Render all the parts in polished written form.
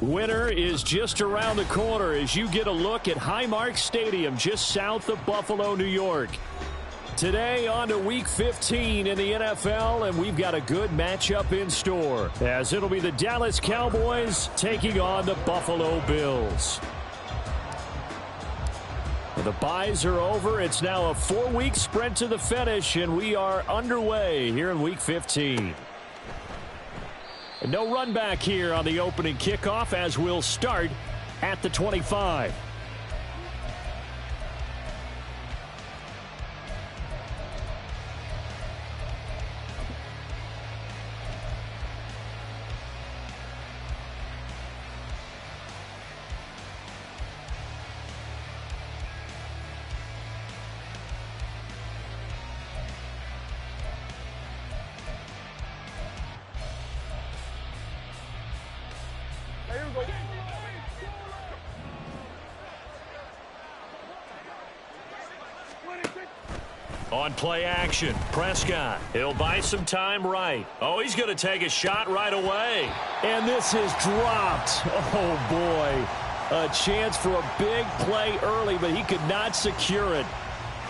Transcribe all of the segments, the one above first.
Winter is just around the corner as you get a look at Highmark Stadium just south of Buffalo, New York. Today on to Week 15 in the NFL, and we've got a good matchup in store as it'll be the Dallas Cowboys taking on the Buffalo Bills. The byes are over. It's now a 4-week sprint to the finish, and we are underway here in Week 15. And no run back here on the opening kickoff as we'll start at the 25. On play action, Prescott. He'll buy some time right. Oh, he's going to take a shot right away. And this is dropped. Oh, boy. A chance for a big play early, but he could not secure it.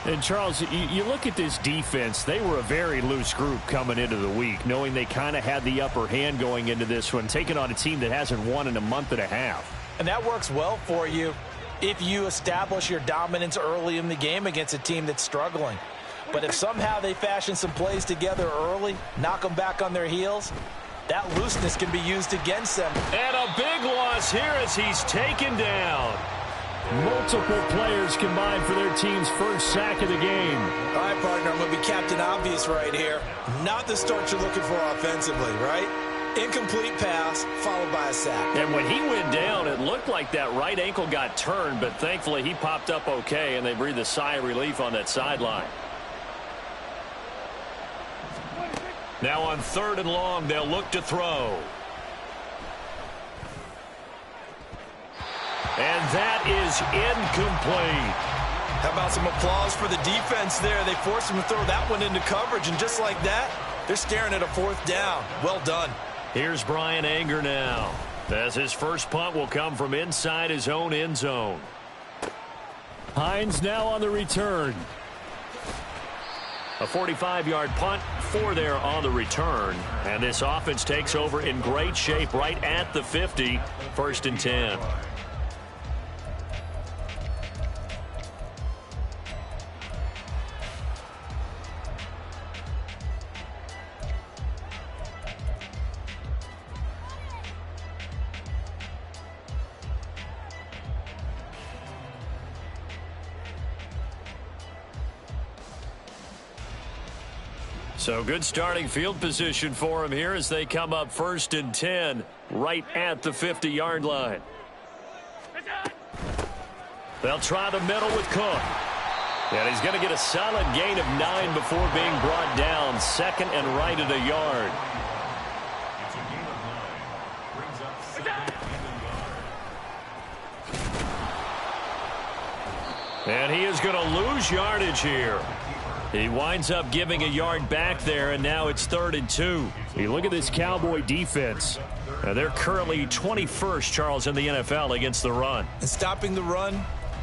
And, Charles, you look at this defense. They were a very loose group coming into the week, knowing they kind of had the upper hand going into this one, taking on a team that hasn't won in a month and a half. And that works well for you if you establish your dominance early in the game against a team that's struggling. But if somehow they fashion some plays together early, knock them back on their heels, that looseness can be used against them. And a big loss here as he's taken down. Multiple players combined for their team's first sack of the game. All right, partner, I'm going to be Captain Obvious right here. Not the start you're looking for offensively, right? Incomplete pass followed by a sack. And when he went down, it looked like that right ankle got turned, but thankfully he popped up okay, and they breathed a sigh of relief on that sideline. Now on 3rd and long, they'll look to throw. And that is incomplete. How about some applause for the defense there? They forced him to throw that one into coverage, and just like that, they're staring at a 4th down. Well done. Here's Brian Anger now, as his first punt will come from inside his own end zone. Hines now on the return. A 45-yard punt, 4 there on the return. And this offense takes over in great shape right at the 50, 1st and 10. So good starting field position for him here as they come up 1st and 10 right at the 50-yard line. They'll try the middle with Cook. And he's going to get a solid gain of 9 before being brought down. 2nd and right at a yard. And he is going to lose yardage here. He winds up giving a yard back there, and now it's 3rd and 2. You look at this Cowboy defense. They're currently 21st, Charles, in the NFL against the run. And stopping the run,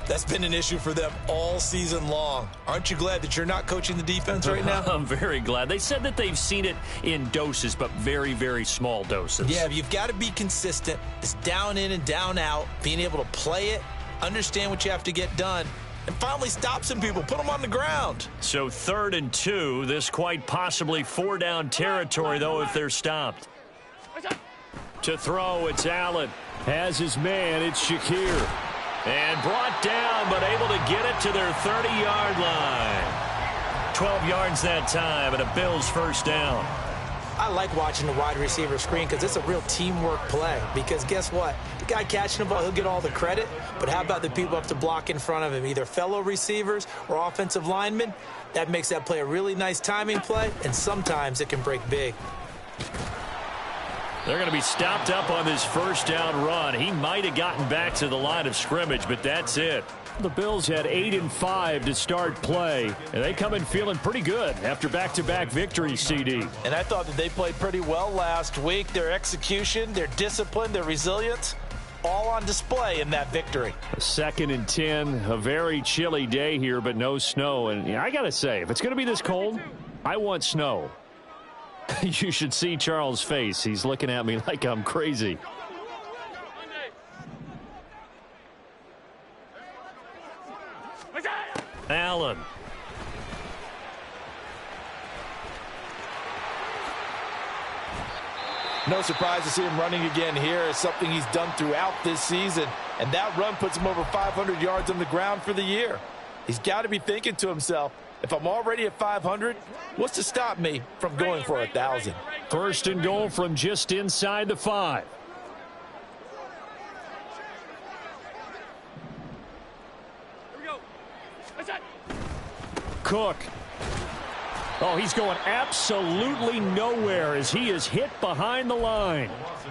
that's been an issue for them all season long. Aren't you glad that you're not coaching the defense right now? I'm very glad. They said that they've seen it in doses, but very, very small doses. Yeah, you've got to be consistent. It's down in and down out, being able to play it, understand what you have to get done, and finally stop some people, put them on the ground. So 3rd and 2, this quite possibly 4-down territory, though, if they're stopped. To throw, it's Allen. Has his man, it's Shakir. And brought down, but able to get it to their 30-yard line. 12 yards that time, and a Bills 1st down. I like watching the wide receiver screen because it's a real teamwork play. Because guess what? The guy catching the ball, he'll get all the credit. But how about the people up to block in front of him, either fellow receivers or offensive linemen? That makes that play a really nice timing play, and sometimes it can break big. They're going to be stopped up on this 1st down run. He might have gotten back to the line of scrimmage, but that's it. The Bills had 8-5 to start play, and they come in feeling pretty good after back-to-back victories, CD. And I thought that they played pretty well last week. Their execution, their discipline, their resilience, all on display in that victory. 2nd and 10, a very chilly day here, but no snow. And I got to say, if it's going to be this cold, I want snow. You should see Charles' face. He's looking at me like I'm crazy. Allen. No surprise to see him running again here. It's something he's done throughout this season. And that run puts him over 500 yards on the ground for the year. He's got to be thinking to himself, if I'm already at 500, what's to stop me from going for 1,000? 1st and goal from just inside the 5. Cook. Oh, he's going absolutely nowhere as he is hit behind the line.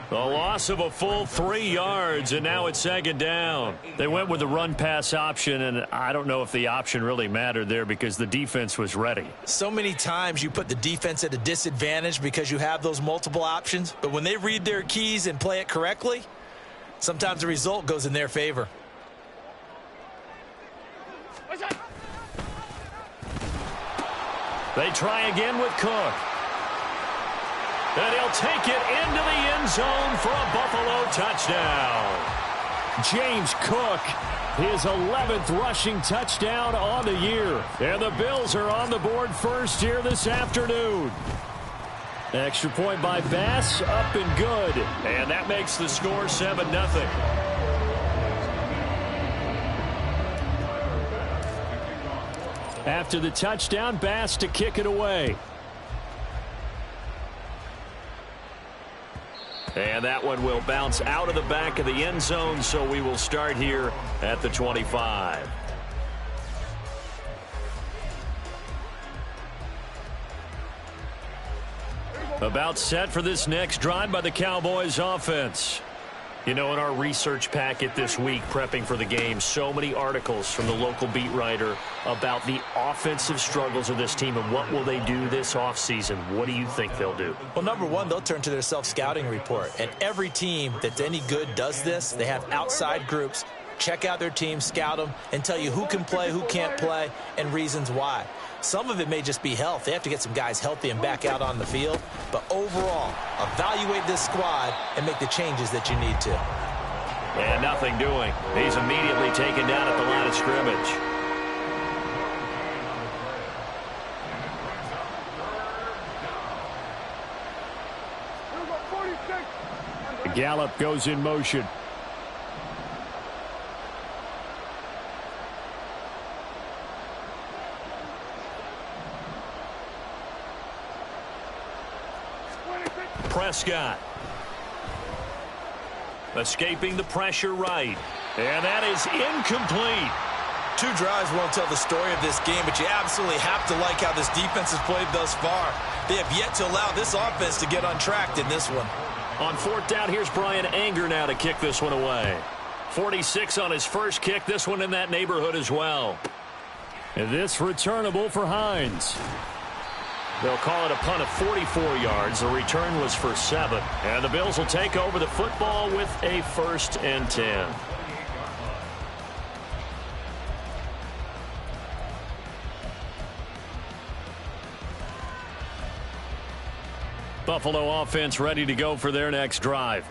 The loss of a full 3 yards, and now it's 2nd down. They went with the run-pass option, and I don't know if the option really mattered there because the defense was ready. So many times you put the defense at a disadvantage because you have those multiple options, but when they read their keys and play it correctly, sometimes the result goes in their favor. They try again with Cook. And he'll take it into the end zone for a Buffalo touchdown. James Cook, his 11th rushing touchdown on the year. And the Bills are on the board first here this afternoon. Extra point by Bass, up and good. And that makes the score 7-0. After the touchdown, Bass to kick it away. And that one will bounce out of the back of the end zone, so we will start here at the 25. About set for this next drive by the Cowboys offense. You know, in our research packet this week, prepping for the game, so many articles from the local beat writer about the offensive struggles of this team and what will they do this offseason. What do you think they'll do? Well, number one, they'll turn to their self-scouting report. And every team that's any good does this. They have outside groups. Check out their team, scout them, and tell you who can play, who can't play, and reasons why. Some of it may just be health. They have to get some guys healthy and back out on the field. But overall, evaluate this squad and make the changes that you need to. And nothing doing. He's immediately taken down at the line of scrimmage. Gallup goes in motion. Prescott. Escaping the pressure right. And that is incomplete. 2 drives won't tell the story of this game, but you absolutely have to like how this defense has played thus far. They have yet to allow this offense to get untracked in this one. On 4th down, here's Brian Anger now to kick this one away. 46 on his first kick. This one in that neighborhood as well. And this returnable for Hines. They'll call it a punt of 44 yards. The return was for 7. And the Bills will take over the football with a 1st and 10. Buffalo offense ready to go for their next drive.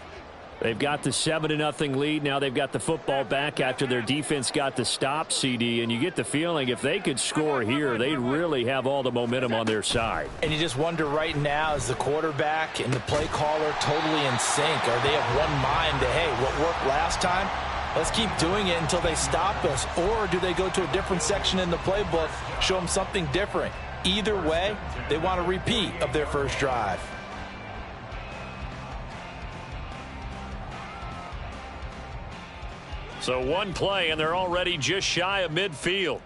They've got the 7-0 lead. Now they've got the football back after their defense got the stop, CD. And you get the feeling if they could score here, they'd really have all the momentum on their side. And you just wonder right now, is the quarterback and the play caller totally in sync? Are they of one mind that, hey, what worked last time, let's keep doing it until they stop us? Or do they go to a different section in the playbook, show them something different? Either way, they want a repeat of their first drive. So one play, and they're already just shy of midfield.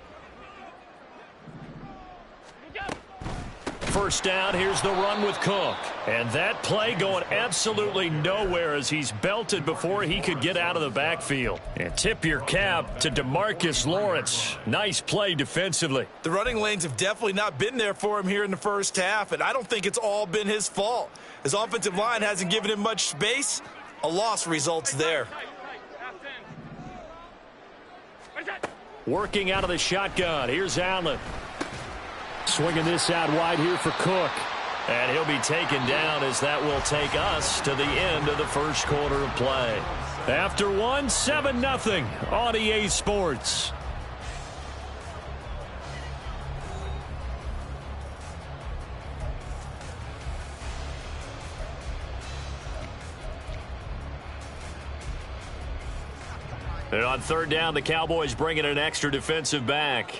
First down, here's the run with Cook. And that play going absolutely nowhere as he's belted before he could get out of the backfield. And tip your cap to DeMarcus Lawrence. Nice play defensively. The running lanes have definitely not been there for him here in the first half, and I don't think it's all been his fault. His offensive line hasn't given him much space. A loss results there. Working out of the shotgun. Here's Allen. Swinging this out wide here for Cook. And he'll be taken down as that will take us to the end of the first quarter of play. After one, 7-0 on EA Sports. And on third down, the Cowboys bringing an extra defensive back.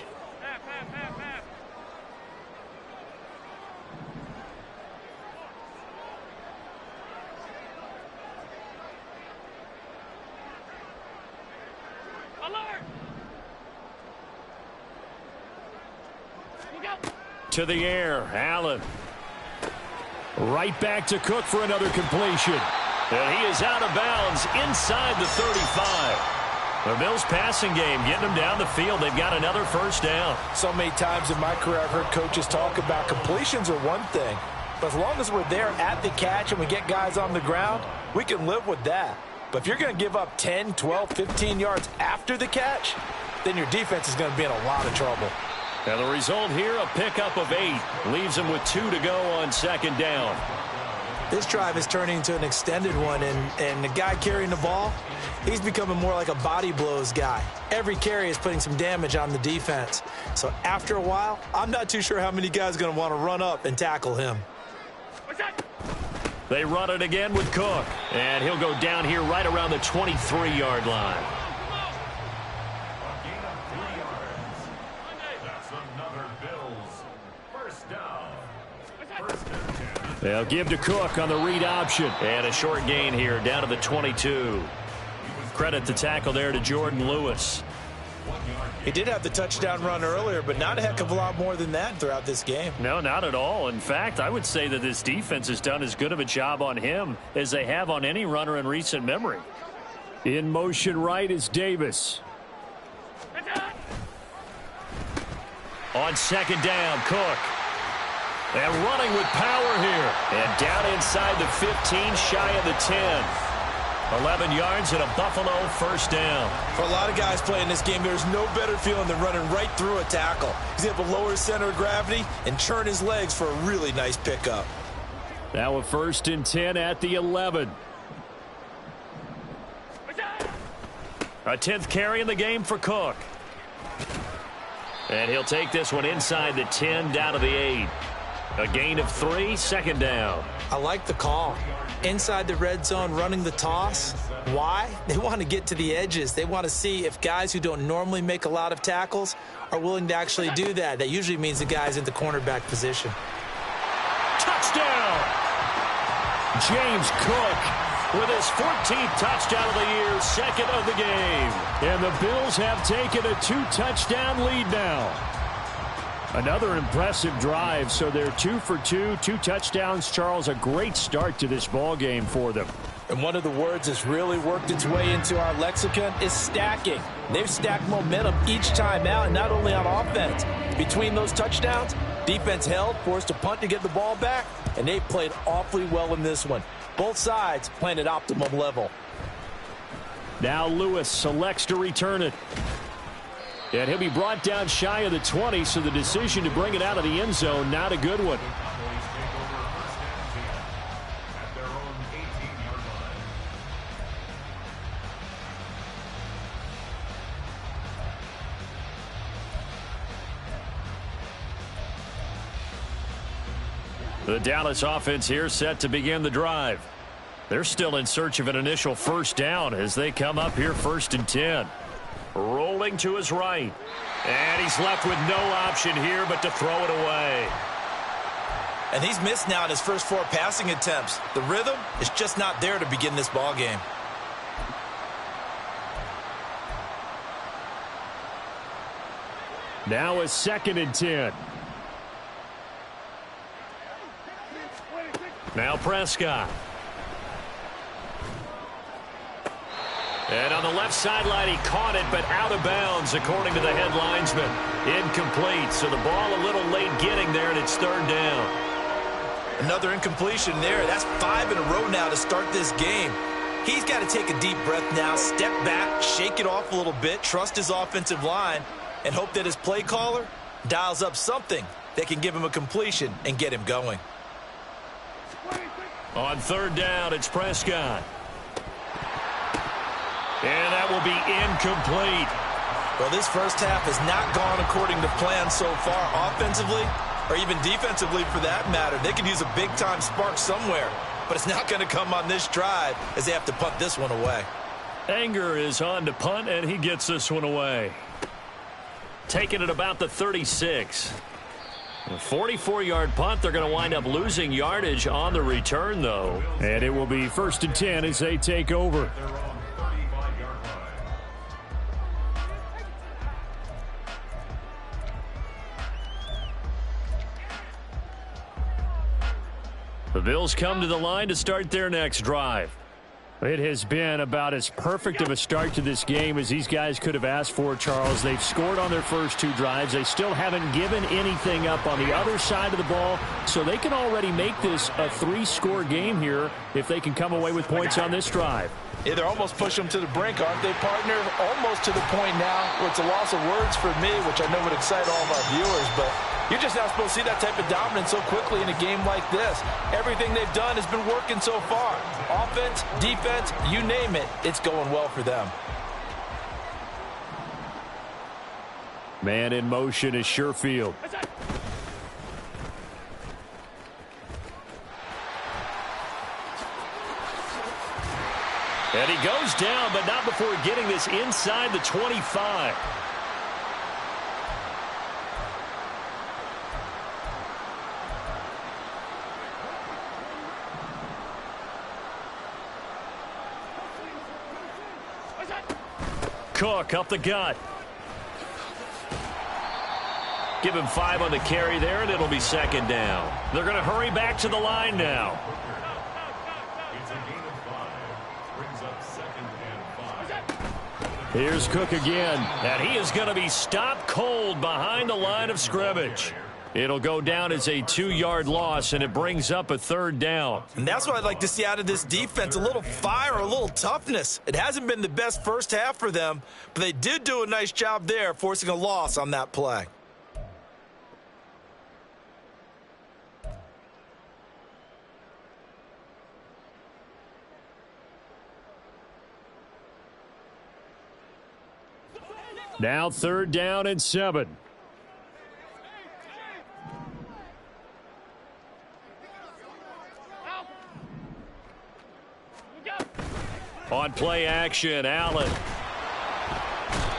To the air, Allen. Right back to Cook for another completion. And he is out of bounds inside the 35. The Bills passing game getting them down the field. They've got another first down. So many times in my career I've heard coaches talk about completions are one thing. But as long as we're there at the catch and we get guys on the ground, we can live with that. But if you're going to give up 10, 12, 15 yards after the catch, then your defense is going to be in a lot of trouble. Now the result here, a pickup of 8. Leaves them with 2 to go on second down. This drive is turning into an extended one, and the guy carrying the ball, he's becoming more like a body blows guy. Every carry is putting some damage on the defense. So after a while, I'm not too sure how many guys are going to want to run up and tackle him. They run it again with Cook, and he'll go down here right around the 23-yard line. They'll give to Cook on the read option. And a short gain here down to the 22. Credit the tackle there to Jordan Lewis. He did have the touchdown run earlier, but not a heck of a lot more than that throughout this game. No, not at all. In fact, I would say that this defense has done as good of a job on him as they have on any runner in recent memory. In motion right is Davis. On second down, Cook. And running with power here. And down inside the 15, shy of the 10. 11 yards and a Buffalo first down. For a lot of guys playing this game, there's no better feeling than running right through a tackle. He's able to lower his center of gravity and turn his legs for a really nice pickup. Now a 1st and 10 at the 11. A 10th carry in the game for Cook. And he'll take this one inside the 10 down to the 8. A gain of 3, second down. I like the call. Inside the red zone, running the toss. Why? They want to get to the edges. They want to see if guys who don't normally make a lot of tackles are willing to actually do that. That usually means the guy's in the cornerback position. Touchdown! James Cook with his 14th touchdown of the year, second of the game. And the Bills have taken a 2-touchdown lead now. Another impressive drive, so they're 2 for 2, 2 touchdowns. Charles, a great start to this ball game for them. And one of the words that's really worked its way into our lexicon is stacking. They've stacked momentum each time out, not only on offense. Between those touchdowns, defense held, forced a punt to get the ball back, and they played awfully well in this one. Both sides playing at optimum level. Now Lewis selects to return it. And he'll be brought down shy of the 20, so the decision to bring it out of the end zone, not a good one. The Dallas offense here set to begin the drive. They're still in search of an initial first down as they come up here 1st and 10. Rolling to his right. And he's left with no option here but to throw it away. And he's missed now in his first 4 passing attempts. The rhythm is just not there to begin this ball game. Now a 2nd and 10. Now Prescott. And on the left sideline, he caught it, but out of bounds, according to the head linesman. Incomplete, so the ball a little late getting there, and it's 3rd down. Another incompletion there. That's 5 in a row now to start this game. He's got to take a deep breath now, step back, shake it off a little bit, trust his offensive line, and hope that his play caller dials up something that can give him a completion and get him going. On third down, it's Prescott. And that will be incomplete. Well, this first half has not gone according to plan so far offensively, or even defensively for that matter. They could use a big-time spark somewhere, but it's not going to come on this drive as they have to punt this one away. Anger is on to punt, and he gets this one away. Taking it about the 36. A 44-yard punt. They're going to wind up losing yardage on the return, though. And it will be 1st and 10 as they take over. The Bills come to the line to start their next drive. It has been about as perfect of a start to this game as these guys could have asked for, Charles. They've scored on their first 2 drives. They still haven't given anything up on the other side of the ball, so they can already make this a 3-score game here if they can come away with points on this drive. Yeah, they're almost pushing them to the brink, aren't they, partner? Almost to the point now where it's a loss of words for me, which I know would excite all of our viewers, but you're just not supposed to see that type of dominance so quickly in a game like this. Everything they've done has been working so far. Offense, defense, you name it, it's going well for them. Man in motion is Sherfield. And he goes down, but not before getting this inside the 25. Cook up the gut. Give him 5 on the carry there, and it'll be 2nd down. They're going to hurry back to the line now. Here's Cook again, and he is going to be stopped cold behind the line of scrimmage. It'll go down as a 2-yard loss, and it brings up a 3rd down. And that's what I'd like to see out of this defense, a little fire, a little toughness. It hasn't been the best first half for them, but they did do a nice job there, forcing a loss on that play. Now 3rd down and 7. On play action, Allen.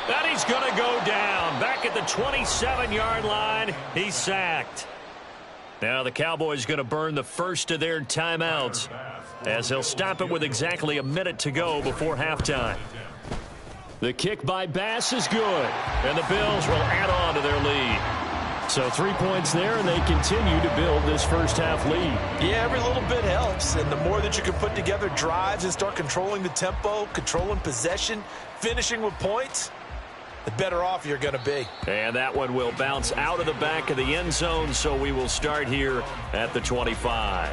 And he's going to go down. Back at the 27-yard line, he's sacked. Now the Cowboys going to burn the first of their timeouts as they'll stop it with exactly a minute to go before halftime. The kick by Bass is good, and the Bills will add on to their lead. So 3 points there, and they continue to build this first half lead. Yeah, every little bit helps, and the more that you can put together drives and start controlling the tempo, controlling possession, finishing with points, the better off you're going to be. And that one will bounce out of the back of the end zone, so we will start here at the 25.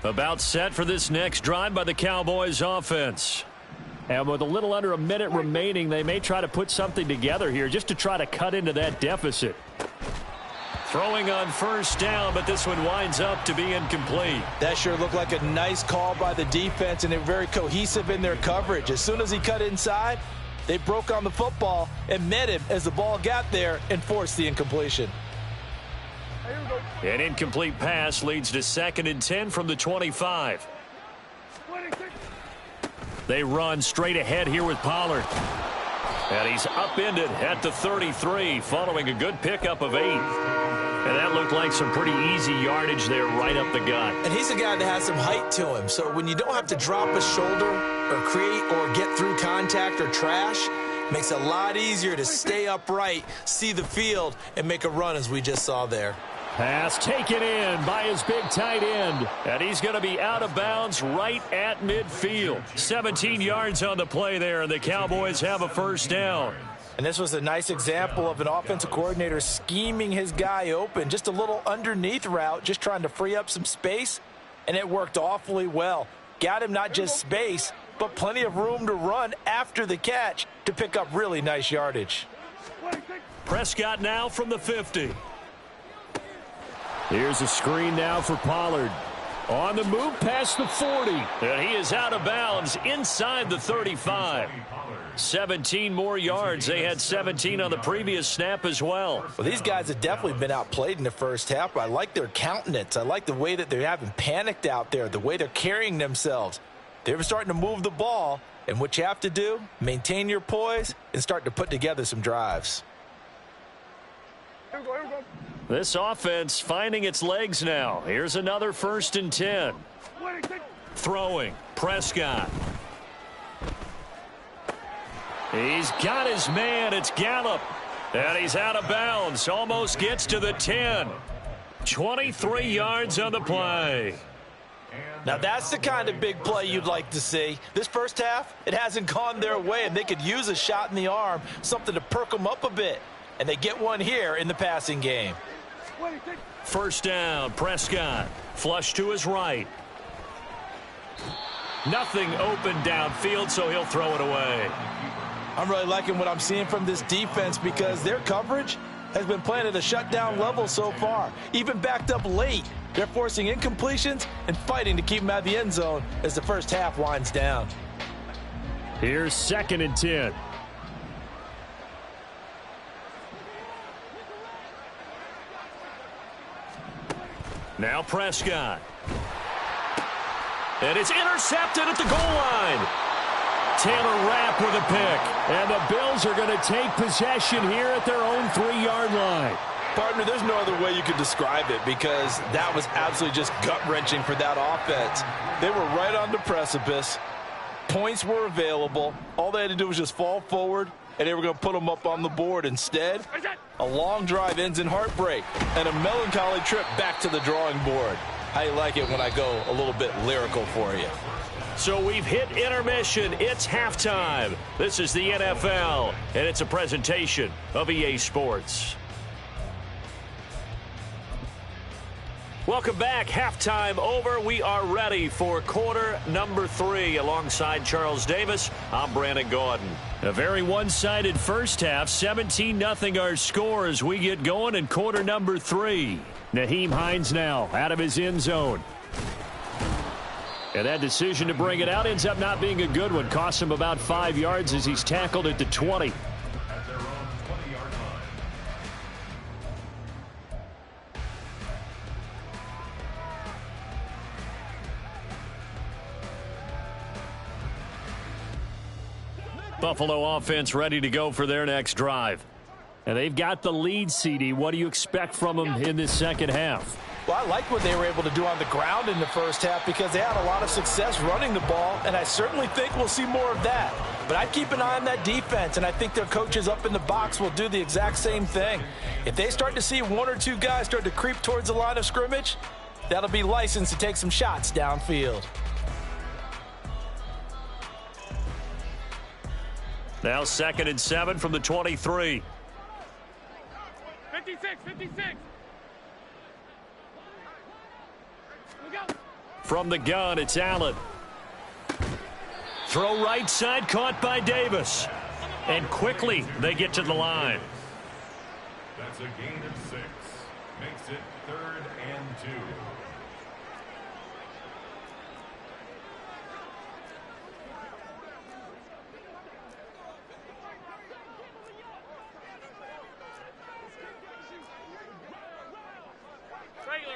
About set for this next drive by the Cowboys offense. And with a little under a minute remaining, they may try to put something together here just to try to cut into that deficit. Throwing on 1st down, but this one winds up to be incomplete. That sure looked like a nice call by the defense, and they're very cohesive in their coverage. As soon as he cut inside, they broke on the football and met him as the ball got there and forced the incompletion. An incomplete pass leads to 2nd and 10 from the 25. They run straight ahead here with Pollard. And he's upended at the 33 following a good pickup of 8. And that looked like some pretty easy yardage there right up the gut. And he's a guy that has some height to him. So when you don't have to drop a shoulder or create or get through contact or trash, makes it a lot easier to stay upright, see the field, and make a run as we just saw there. Pass taken in by his big tight end. And he's going to be out of bounds right at midfield. 17 yards on the play there, and the Cowboys have a 1st down. And this was a nice example of an offensive coordinator scheming his guy open. Just a little underneath route, just trying to free up some space, and it worked awfully well. Got him not just space, but plenty of room to run after the catch to pick up really nice yardage. Prescott now from the 50. Here's a screen now for Pollard. On the move past the 40. And he is out of bounds inside the 35. 17 more yards. They had 17 on the previous snap as well. Well, these guys have definitely been outplayed in the first half. I like their countenance. I like the way that they haven't panicked out there, the way they're carrying themselves. They're starting to move the ball, and what you have to do, maintain your poise and start to put together some drives. This offense finding its legs now. Here's another 1st and 10. Throwing. Prescott. He's got his man. It's Gallup. And he's out of bounds. Almost gets to the 10. 23 yards on the play. Now that's the kind of big play you'd like to see. This first half, it hasn't gone their way, and they could use a shot in the arm, something to perk them up a bit. And they get one here in the passing game. 1st down, Prescott. Flush to his right. Nothing open downfield, so he'll throw it away. I'm really liking what I'm seeing from this defense because their coverage has been playing at a shutdown level so far. Even backed up late, they're forcing incompletions and fighting to keep them out of the end zone as the first half winds down. Here's 2nd and 10. Now Prescott. And it's intercepted at the goal line. Taylor Rapp with a pick. And the Bills are going to take possession here at their own 3-yard line. Partner, there's no other way you could describe it because that was absolutely just gut-wrenching for that offense. They were right on the precipice. Points were available. All they had to do was just fall forward, and they were going to put them up on the board. Instead, a long drive ends in heartbreak and a melancholy trip back to the drawing board. How you like it when I go a little bit lyrical for you? So we've hit intermission. It's halftime. This is the NFL, and it's a presentation of EA Sports. Welcome back. Halftime over. We are ready for quarter number 3. Alongside Charles Davis, I'm Brandon Gaudin. A very one-sided first half. 17-0 our score as we get going in quarter number 3. Nyheim Hines now out of his end zone. And that decision to bring it out ends up not being a good one. Costs him about 5 yards as he's tackled at the 20. Buffalo offense ready to go for their next drive. And they've got the lead, CD. What do you expect from them in this second half? Well, I like what they were able to do on the ground in the first half because they had a lot of success running the ball, and I certainly think we'll see more of that. But I'd keep an eye on that defense, and I think their coaches up in the box will do the exact same thing. If they start to see 1 or 2 guys start to creep towards the line of scrimmage, that'll be licensed to take some shots downfield. Now 2nd and 7 from the 23. 56. From the gun, it's Allen. Throw right side, caught by Davis. And quickly, they get to the line. That's a gain of 6. Makes it 3rd and 2.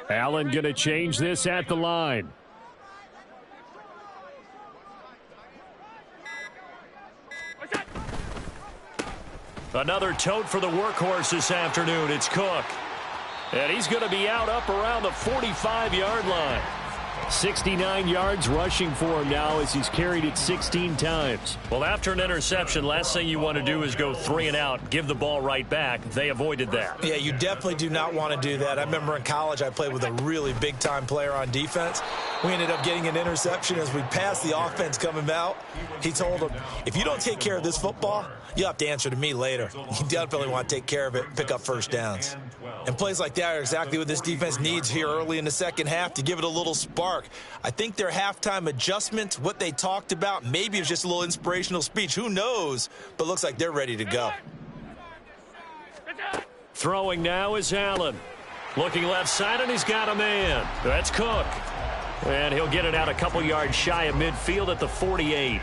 Allen going to change this at the line. Another tote for the workhorse this afternoon. It's Cook. And he's going to be out up around the 45-yard line. 69 yards rushing for him now as he's carried it 16 times. Well, after an interception, last thing you want to do is go 3 and out, give the ball right back. They avoided that. Yeah, you definitely do not want to do that. I remember in college I played with a really big-time player on defense. We ended up getting an interception as we passed the offense coming out. He told him, if you don't take care of this football, you'll have to answer to me later. You definitely want to take care of it, pick up first downs. And plays like that are exactly what this defense needs here early in the second half to give it a little spark. I think their halftime adjustments, what they talked about, maybe it was just a little inspirational speech. Who knows? But looks like they're ready to go. Throwing now is Allen. Looking left side, and he's got a man. That's Cook. And he'll get it out a couple yards shy of midfield at the 48.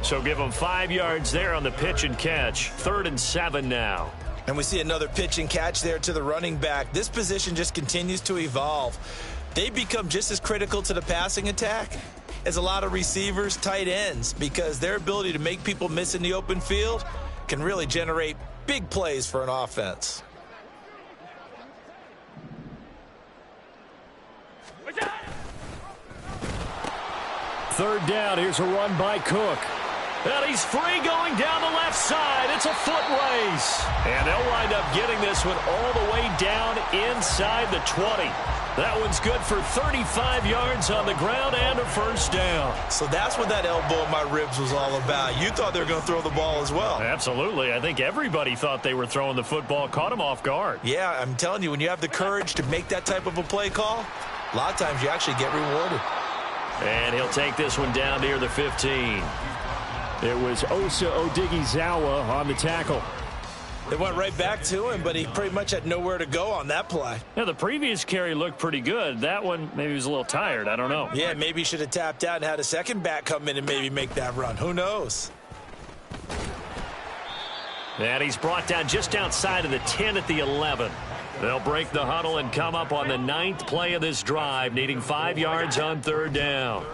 So give him 5 yards there on the pitch and catch. 3rd and 7 now. And we see another pitch and catch there to the running back. This position just continues to evolve. They become just as critical to the passing attack as a lot of receivers, tight ends, because their ability to make people miss in the open field can really generate big plays for an offense. Third down. Here's a run by Cook. And he's free going down the left side. It's a foot race. And they'll wind up getting this one all the way down inside the 20. That one's good for 35 yards on the ground and a first down. So that's what that elbow in my ribs was all about. You thought they were going to throw the ball as well. Absolutely. I think everybody thought they were throwing the football, caught him off guard. Yeah, I'm telling you, when you have the courage to make that type of a play call, a lot of times you actually get rewarded. And he'll take this one down near the 15. It was Osa Odighizuwa on the tackle. They went right back to him, but he pretty much had nowhere to go on that play. Yeah, the previous carry looked pretty good. That one, maybe he was a little tired. I don't know. Yeah, maybe he should have tapped out and had a second back come in and maybe make that run. Who knows? And he's brought down just outside of the 10 at the 11. They'll break the huddle and come up on the 9th play of this drive, needing 5 yards on 3rd down.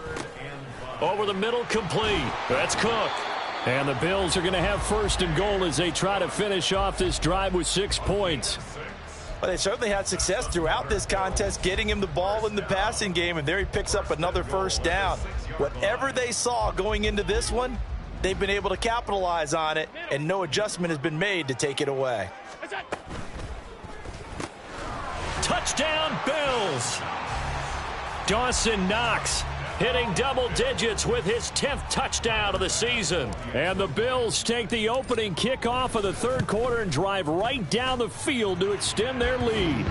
Over the middle, complete. That's Cook. And the Bills are going to have 1st and goal as they try to finish off this drive with 6 points. Well, they certainly had success throughout this contest, getting him the ball in the passing game, and there he picks up another first down. Whatever they saw going into this one, they've been able to capitalize on it, and no adjustment has been made to take it away. Touchdown, Bills. Dawson Knox hitting double digits with his 10th touchdown of the season. And the Bills take the opening kickoff of the 3rd quarter and drive right down the field to extend their lead.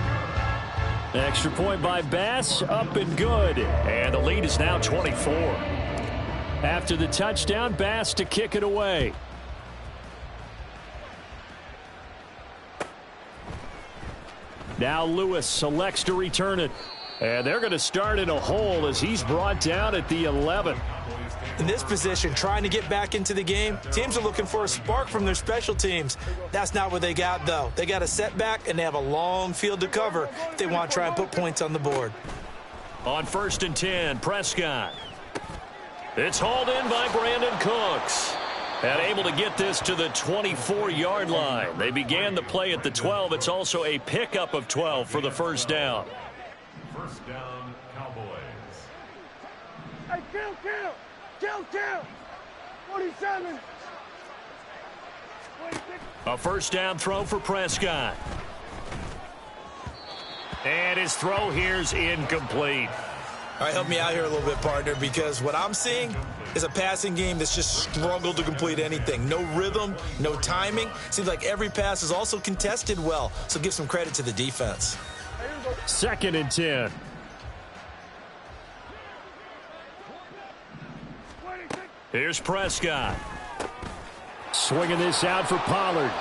Extra point by Bass, up and good. And the lead is now 24. After the touchdown, Bass to kick it away. Now Lewis selects to return it. And they're going to start in a hole as he's brought down at the 11. In this position, trying to get back into the game, teams are looking for a spark from their special teams. That's not what they got, though. They got a setback, and they have a long field to cover if they want to try and put points on the board. On 1st and 10, Prescott. It's hauled in by Brandon Cooks. And able to get this to the 24-yard line. They began the play at the 12. It's also a pickup of 12 for the first down. First down, Cowboys. Hey, kill! 47. 26. A first down throw for Prescott. And his throw here's incomplete. All right, help me out here a little bit, partner, because what I'm seeing is a passing game that's just struggled to complete anything. No rhythm, no timing. Seems like every pass is also contested well, so give some credit to the defense. 2nd and 10. Here's Prescott. Swinging this out for Pollard.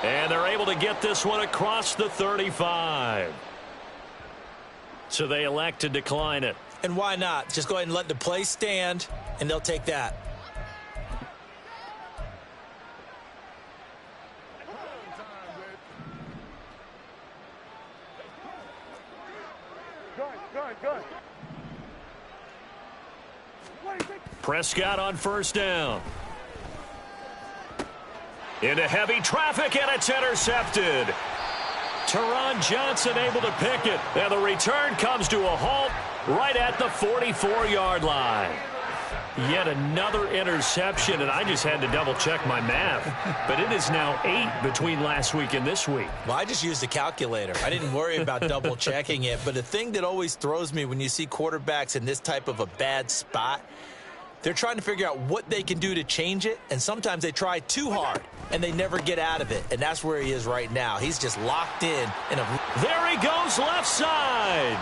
And they're able to get this one across the 35. So they elect to decline it. And why not? Just go ahead and let the play stand, and they'll take that. Good. Prescott on first down. Into heavy traffic, and it's intercepted. Teron Johnson able to pick it. And the return comes to a halt right at the 44-yard line. Yet another interception, and I just had to double-check my math. But it is now 8 between last week and this week. Well, I just used a calculator. I didn't worry about double-checking it. But the thing that always throws me when you see quarterbacks in this type of a bad spot, they're trying to figure out what they can do to change it, and sometimes they try too hard, and they never get out of it. And that's where he is right now. He's just locked in a... There he goes left side.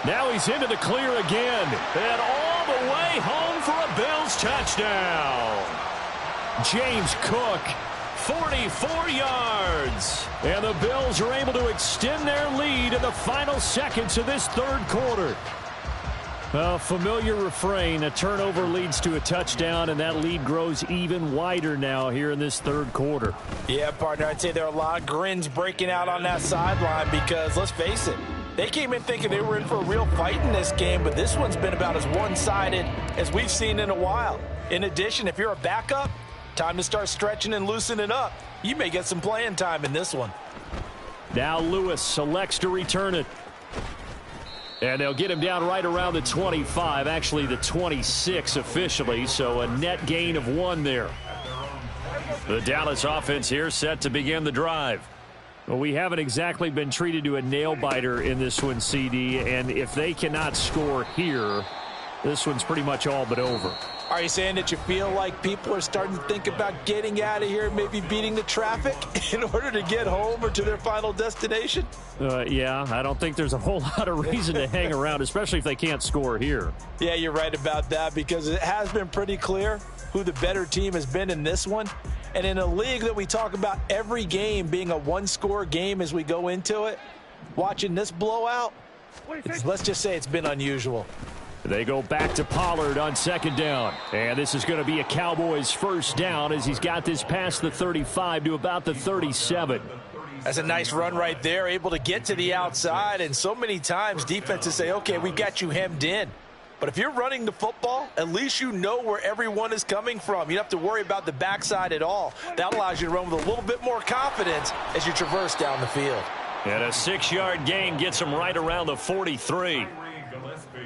Now he's into the clear again, and all the way home for a Bills touchdown. James Cook, 44 yards. And the Bills are able to extend their lead in the final seconds of this third quarter. A familiar refrain, a turnover leads to a touchdown, and that lead grows even wider now here in this third quarter. Yeah, partner, I'd say there are a lot of grins breaking out on that sideline because, let's face it, they came in thinking they were in for a real fight in this game, but this one's been about as one-sided as we've seen in a while. In addition, if you're a backup, time to start stretching and loosening up. You may get some playing time in this one. Now Lewis selects to return it. And they'll get him down right around the 25, actually the 26 officially, so a net gain of 1 there. The Dallas offense here set to begin the drive. Well, we haven't exactly been treated to a nail-biter in this one, CD, and if they cannot score here, this one's pretty much all but over. Are you saying that you feel like people are starting to think about getting out of here, maybe beating the traffic in order to get home or to their final destination? Yeah, I don't think there's a whole lot of reason to hang around, especially if they can't score here. Yeah, you're right about that because it has been pretty clear who the better team has been in this one. And in a league that we talk about every game being a one-score game as we go into it, watching this blowout, let's just say it's been unusual. They go back to Pollard on second down. And this is going to be a Cowboys first down as he's got this past the 35 to about the 37. That's a nice run right there, able to get to the outside. And so many times defenses say, okay, we've got you hemmed in. But if you're running the football, at least you know where everyone is coming from. You don't have to worry about the backside at all. That allows you to run with a little bit more confidence as you traverse down the field. And a 6-yard gain gets him right around the 43.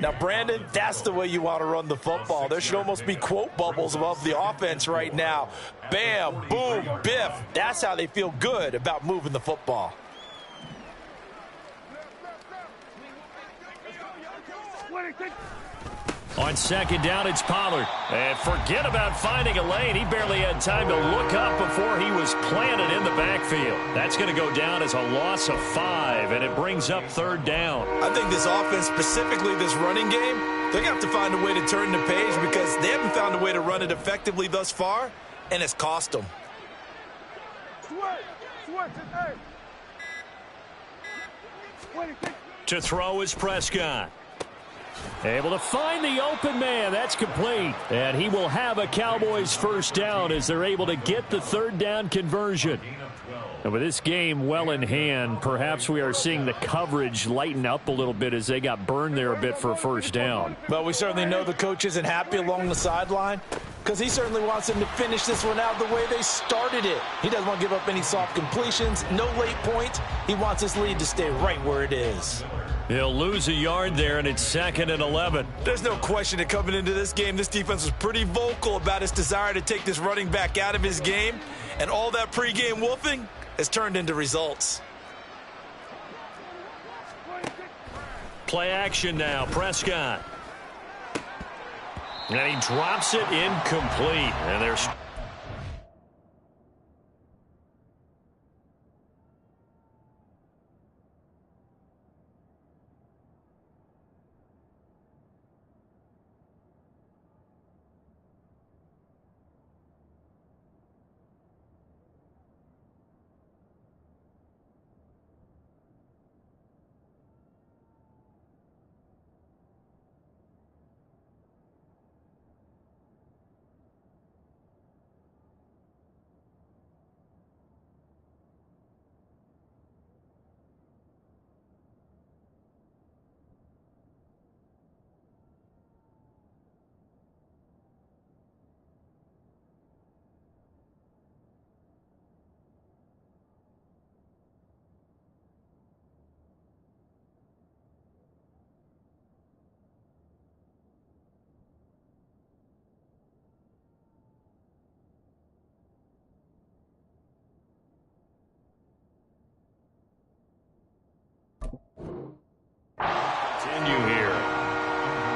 Now, Brandon, that's the way you want to run the football. There should almost be quote bubbles above the offense right now. Bam, boom, biff. That's how they feel good about moving the football. On second down, it's Pollard. And forget about finding a lane. He barely had time to look up before he was planted in the backfield. That's going to go down as a loss of 5, and it brings up third down. I think this offense, specifically this running game, they're going to have to find a way to turn the page because they haven't found a way to run it effectively thus far, and it's cost them. To throw is Prescott. Able to find the open man. That's complete. And he will have a Cowboys first down as they're able to get the third down conversion. And with this game well in hand, perhaps we are seeing the coverage lighten up a little bit as they got burned there a bit for a first down. Well, we certainly know the coach isn't happy along the sideline because he certainly wants them to finish this one out the way they started it. He doesn't want to give up any soft completions, no late points. He wants this lead to stay right where it is. He'll lose a yard there, and it's 2nd and 11. There's no question that coming into this game, this defense was pretty vocal about its desire to take this running back out of his game, and all that pregame wolfing has turned into results. Play action now, Prescott. And he drops it incomplete. And there's...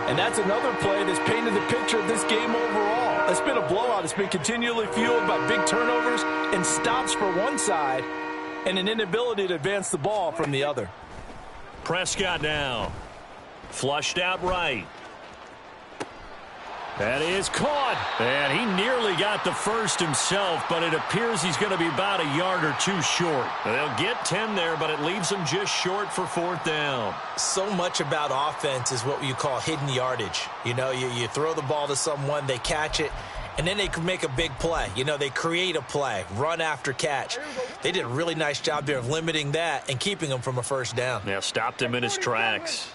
And that's another play that's painted the picture of this game overall. It's been a blowout. It's been continually fueled by big turnovers and stops for one side and an inability to advance the ball from the other. Prescott now. Flushed out right. That is caught. And he nearly got the first himself, but it appears he's going to be about a yard or two short. They'll get 10 there, but it leaves them just short for fourth down. So much about offense is what you call hidden yardage. You know, you throw the ball to someone, they catch it, and then they can make a big play. You know, they create a play, run after catch. They did a really nice job there of limiting that and keeping him from a first down. Yeah, stopped him in his tracks.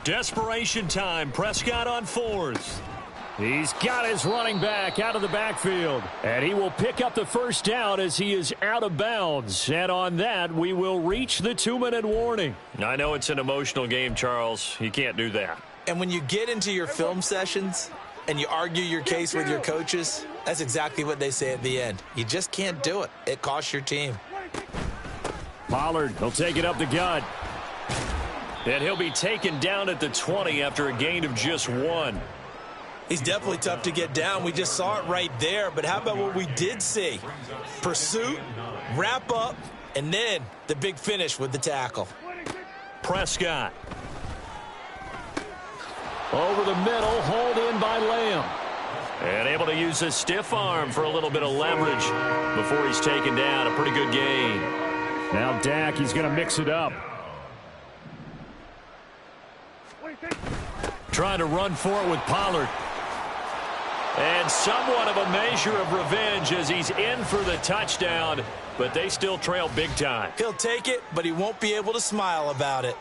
Desperation time. Prescott on fourth. He's got his running back out of the backfield. And he will pick up the first down as he is out of bounds. And on that, we will reach the 2-minute warning. I know it's an emotional game, Charles. You can't do that. And when you get into your film sessions and you argue your case with your coaches, that's exactly what they say at the end. You just can't do it. It costs your team. Pollard, he'll take it up the gut. And he'll be taken down at the 20 after a gain of just 1. He's definitely tough to get down. We just saw it right there. But how about what we did see? Pursuit, wrap up, and then the big finish with the tackle. Prescott. Over the middle, hauled in by Lamb. And able to use his stiff arm for a little bit of leverage before he's taken down. A pretty good gain. Now Dak, he's going to mix it up. Trying to run for it with Pollard. And somewhat of a measure of revenge as he's in for the touchdown, but they still trail big time. He'll take it, but he won't be able to smile about it.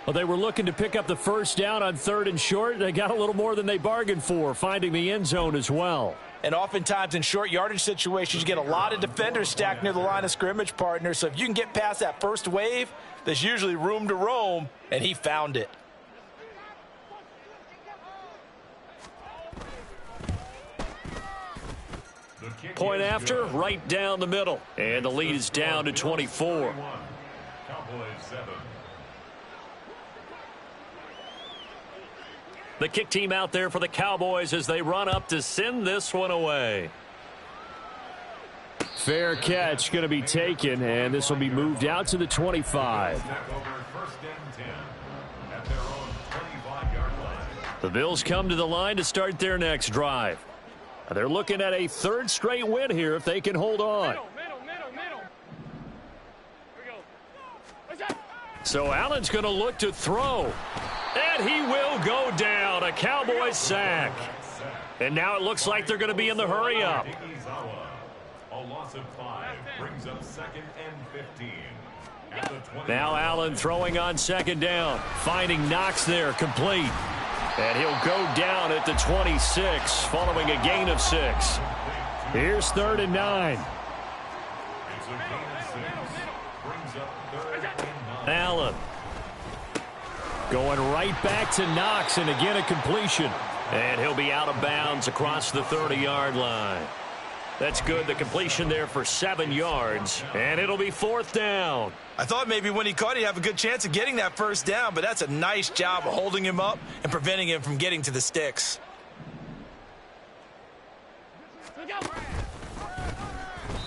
Well, they were looking to pick up the first down on 3rd and short. They got a little more than they bargained for, finding the end zone as well. And oftentimes in short yardage situations, you get a lot of defenders stacked near the line of scrimmage, partner. So if you can get past that first wave, there's usually room to roam, and he found it. Point after, right down the middle. And the lead is down to 24. The kick team out there for the Cowboys as they run up to send this one away. Fair catch going to be taken, and this will be moved out to the 25. The Bills come to the line to start their next drive. They're looking at a 3rd straight win here if they can hold on. So Allen's going to look to throw. And he will go down. A Cowboys sack. And now it looks like they're going to be in the hurry up. A loss of 5 brings up 2nd and 15. Now Allen throwing on 2nd down. Finding Knox there, complete. And he'll go down at the 26 following a gain of 6. Here's 3rd and 9. Allen going right back to Knox, and again a completion. And he'll be out of bounds across the 30-yard line. That's good. The completion there for 7 yards. And it'll be 4th down. I thought maybe when he caught it, he'd have a good chance of getting that first down, but that's a nice job of holding him up and preventing him from getting to the sticks.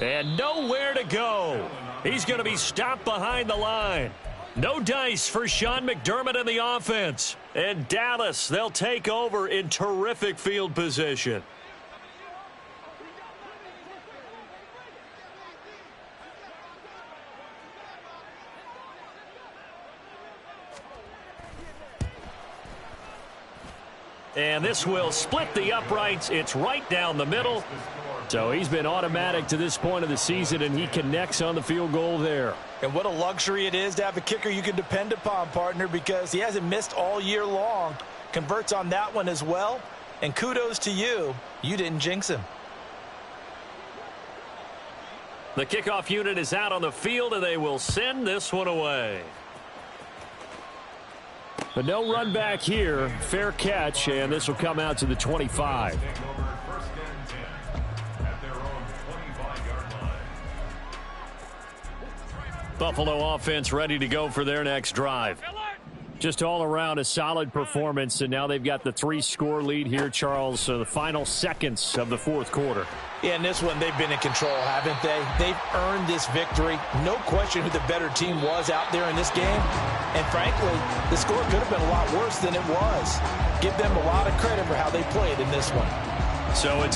And nowhere to go. He's going to be stopped behind the line. No dice for Sean McDermott and the offense. And Dallas, they'll take over in terrific field position. And this will split the uprights. It's right down the middle. So he's been automatic to this point of the season, and he connects on the field goal there. And what a luxury it is to have a kicker you can depend upon, partner, because he hasn't missed all year long. Converts on that one as well. And kudos to you. You didn't jinx him. The kickoff unit is out on the field, and they will send this one away. But no run back here. Fair catch, and this will come out to the 25. Buffalo offense ready to go for their next drive. Just all around a solid performance, and now they've got the 3-score lead here, Charles. So the final seconds of the fourth quarter. Yeah, in this one, they've been in control, haven't they? They've earned this victory. No question who the better team was out there in this game. And frankly, the score could have been a lot worse than it was. Give them a lot of credit for how they played in this one. So it's a